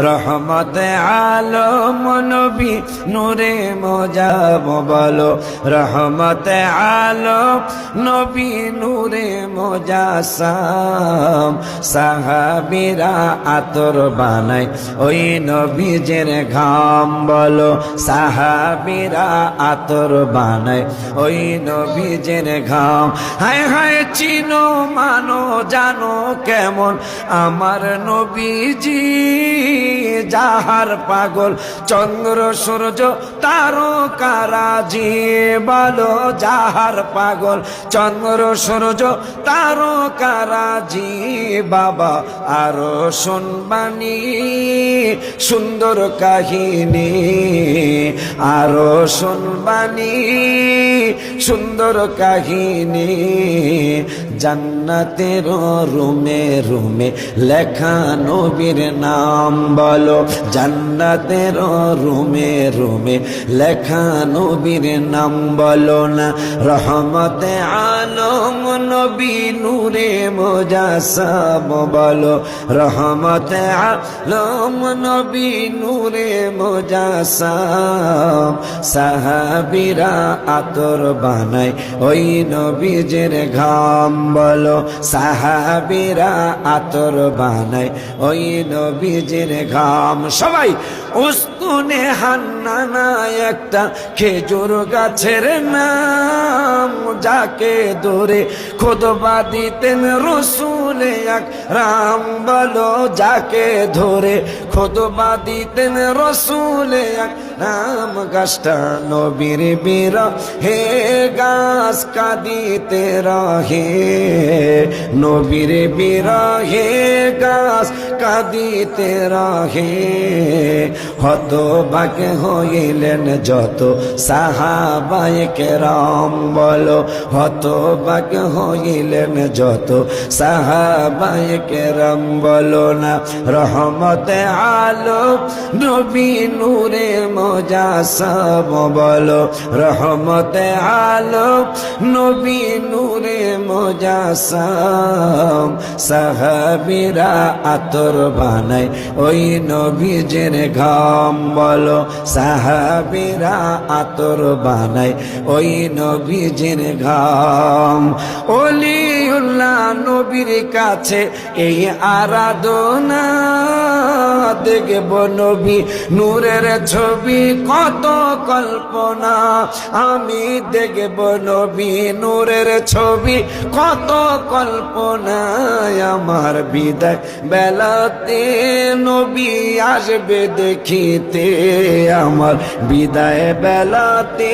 রহমতে আলম নবী নূরে মোজাব বলো রহমতে আলম নবী নূরে মোজাসাম সাহাবীরা আতর বানায় ওই নবীজের ঘাম বলো সাহাবীরা আতর বানায় ওই নবীজের ঘাম হায় হায় চিনো মানো জানো কেমন আমার নবীজি যাহার পাগল চন্দ্র সূর্য তারকারাজি বলো যাহার পাগল চন্দ্র সূর্য তারকারাজি বাবা আরো শুনবানি সুন্দর কাহিনী আরো শুনবানি সুন্দর কাহিনী জান্নাতের রুমে রুমে লেখা নবীর নাম বলো জান্নাতের রুমে রুমে লেখা নবীর নাম বলো না রহমতে আলম নবী নূরে মোজাসাম বলো রহমতে আলম নবী নূরে মোজাসাম সাহাবীরা আতর বানায় ওই নবীজের ঘাম বলো সাহাবীরা আতর বানায় ওই নবীজের ঘাম সবাই উস্তুনে হান্নানা একটা খেজুর গাছের নাম যাকে ধরে খুতবা দিতেন রাসূল আকরাম বলো যাকে ধরে খুতবা দিতেন রাসূল আকরাম গাছটা নবীর বিরহে গাছ কাঁদিতে রহে নবীর বিরহে গাছ কাঁদিতে রহে হতবাক হইলেন যত সাহাবায়ে কেরাম বলো হতবাক হইলেন যত সাহাবায়ে কেরাম বলো না রহমতে আলম নবী নূরে মোজাসাম বলো রহমতে আলম নবী নূরে মোজাসাম সাহাবীরা আতর বানায় ওই নবীজের ঘাম বলো সাহাবীরা আতর বানায় ওই নবীজের ঘাম ওলিউল্লাহ নবীর কাছে এই আরাধনা দেখব নবী নূরের ছবি কত কল্পনা আমি দেখব নবী নূরের ছবি কত কল্পনায় আমার বিদায় বেলাতে নবী আসবে দেখিতে আমার বিদায় বেলাতে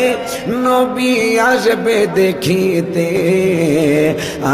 নবী আসবে দেখিতে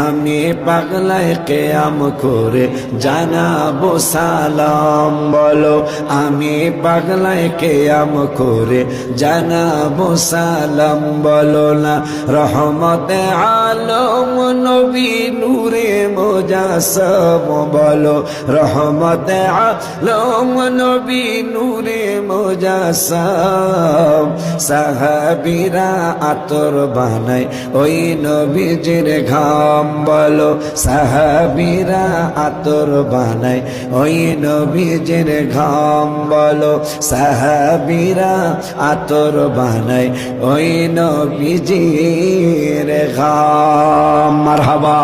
আমি পাগলায় কিয়াম করে জানাবো সালাম বলো আমি পাগলায় কিয়াম করে জানাবো সালাম বলো না রহমতে আলম নবী নূরে মোজাসাম বলো রহমতে আলম নবী নূরে মোজাসাম সাহাবীরা আতর বানায় ওই নবীজের ঘাম বলো সাহাবীরা আতর বানায় ওই নবীজের ঘাম বলো সাহাবীরা আতর বানায় ওই নবীজির ঘাম মারহাবা।